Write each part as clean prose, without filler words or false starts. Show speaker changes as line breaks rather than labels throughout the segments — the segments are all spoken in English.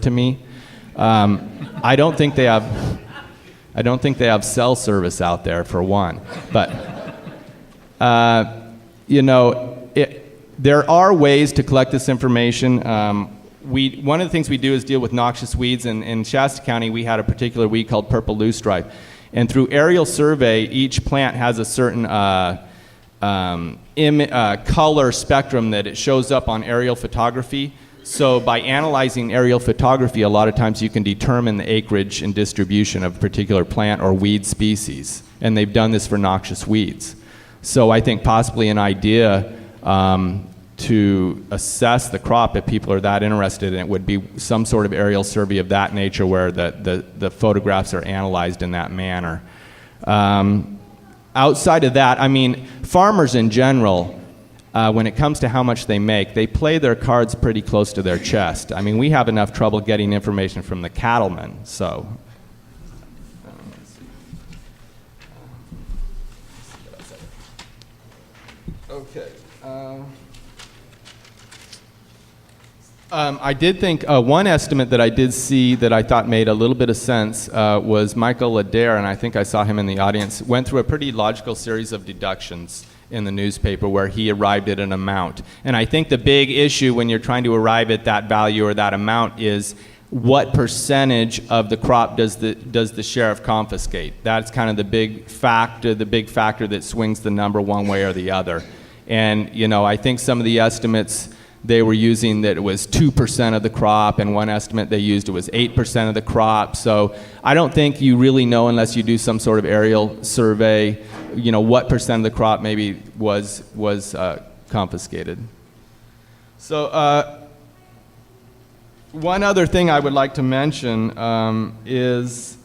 to me. I don't think they have cell service out there, for one. But there are ways to collect this information. One of the things we do is deal with noxious weeds. In Shasta County, we had a particular weed called purple loosestrife. And through aerial survey, each plant has a certain color spectrum that it shows up on aerial photography. So by analyzing aerial photography, a lot of times you can determine the acreage and distribution of a particular plant or weed species. And they've done this for noxious weeds. So I think possibly an idea to assess the crop, if people are that interested in it, would be some sort of aerial survey of that nature where the photographs are analyzed in that manner. Outside of that, I mean, farmers in general, when it comes to how much they make, they play their cards pretty close to their chest. I mean, we have enough trouble getting information from the cattlemen, so. Okay. I did think one estimate that I did see that I thought made a little bit of sense was Michael Adair, and I think I saw him in the audience, went through a pretty logical series of deductions in the newspaper where he arrived at an amount. And I think the big issue when you're trying to arrive at that value or that amount is what percentage of the crop does the sheriff confiscate? That's kind of the big factor that swings the number one way or the other. And I think some of the estimates they were using that it was 2% of the crop, and one estimate they used it was 8% of the crop. So I don't think you really know unless you do some sort of aerial survey, what percent of the crop maybe was confiscated. So one other thing I would like to mention is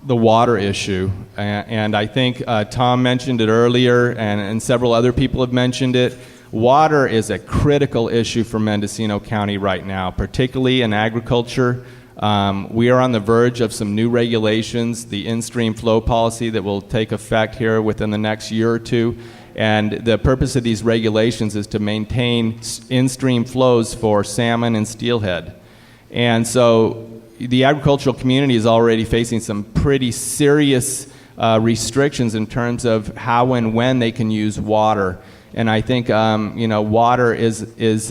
the water issue, and I think Tom mentioned it earlier, and several other people have mentioned it. Water is a critical issue for Mendocino County right now, particularly in agriculture. We are on the verge of some new regulations, the in-stream flow policy that will take effect here within the next year or two. And the purpose of these regulations is to maintain in-stream flows for salmon and steelhead. And so the agricultural community is already facing some pretty serious restrictions in terms of how and when they can use water. And I think water is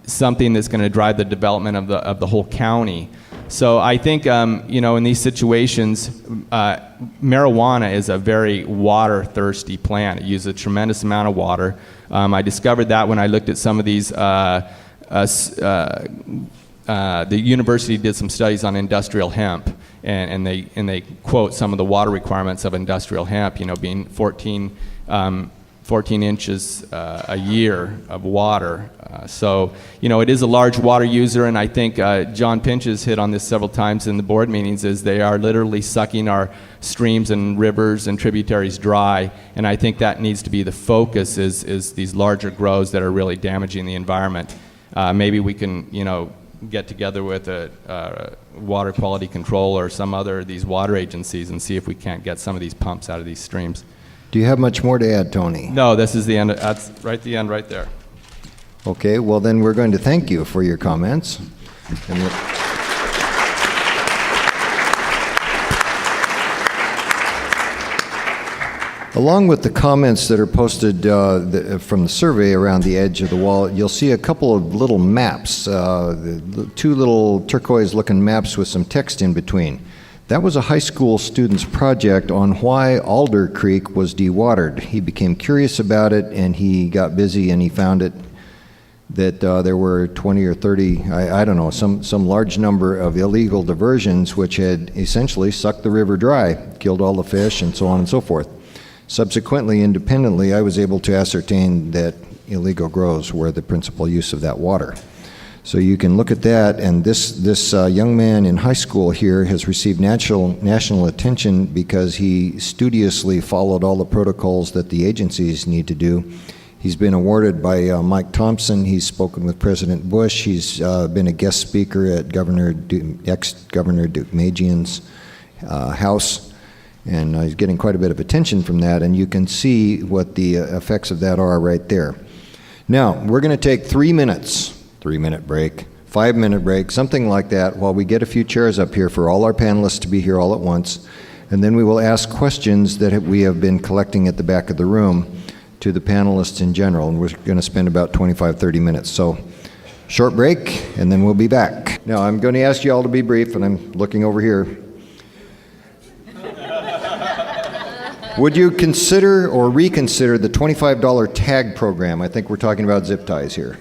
something that's going to drive the development of the whole county. So I think in these situations, marijuana is a very water-thirsty plant. It uses a tremendous amount of water. I discovered that when I looked at some of these. The university did some studies on industrial hemp, and they quote some of the water requirements of industrial hemp, being 14 inches a year of water. So it is a large water user, and I think John Pinch has hit on this several times in the board meetings, is they are literally sucking our streams and rivers and tributaries dry, and I think that needs to be the focus, is these larger grows that are really damaging the environment. Maybe we can, get together with a water quality control or some other of these water agencies and see if we can't get some of these pumps out of these streams.
Do you have much more to add, Tony?
No, this is the end. That's right, the end right there.
Okay, well then we're going to thank you for your comments. Along with the comments that are posted from the survey around the edge of the wall, you'll see a couple of little maps, two little turquoise-looking maps with some text in between. That was a high school student's project on why Alder Creek was dewatered. He became curious about it, and he got busy, and he found it that there were 20 or 30, I don't know, some large number of illegal diversions which had essentially sucked the river dry, killed all the fish, and so on and so forth. Subsequently, independently, I was able to ascertain that illegal grows were the principal use of that water. So you can look at that, and this young man in high school here has received national attention because he studiously followed all the protocols that the agencies need to do. He's been awarded by Mike Thompson. He's spoken with President Bush. He's been a guest speaker at ex-Governor Deukmejian's house, and he's getting quite a bit of attention from that, and you can see what the effects of that are right there. Now, we're going to take 3 minutes. 3-minute break, 5-minute break, something like that, while we get a few chairs up here for all our panelists to be here all at once. And then we will ask questions that we have been collecting at the back of the room to the panelists in general. And we're going to spend about 25-30 minutes. So short break, and then we'll be back. Now, I'm going to ask you all to be brief, and I'm looking over here. Would you consider or reconsider the $25 tag program? I think we're talking about zip ties here.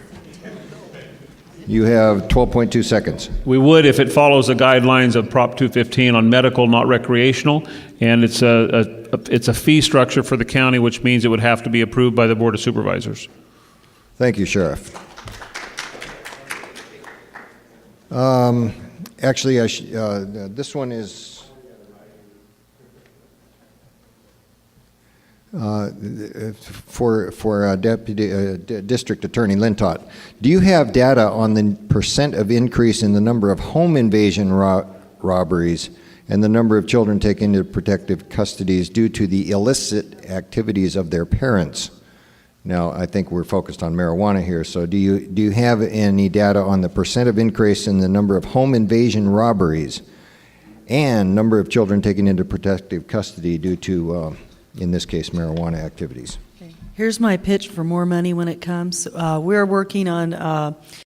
You have 12.2 seconds.
We would if it follows the guidelines of Prop 215 on medical, not recreational, and it's a fee structure for the county, which means it would have to be approved by the Board of Supervisors.
Thank you, Sheriff. Actually, this one is for Deputy District Attorney Lintott. Do you have data on the percent of increase in the number of home invasion robberies and the number of children taken into protective custodies due to the illicit activities of their parents? Now, I think we're focused on marijuana here, so do you have any data on the percent of increase in the number of home invasion robberies and number of children taken into protective custody due to, in this case, marijuana activities?
Here's my pitch for more money when it comes. We're working on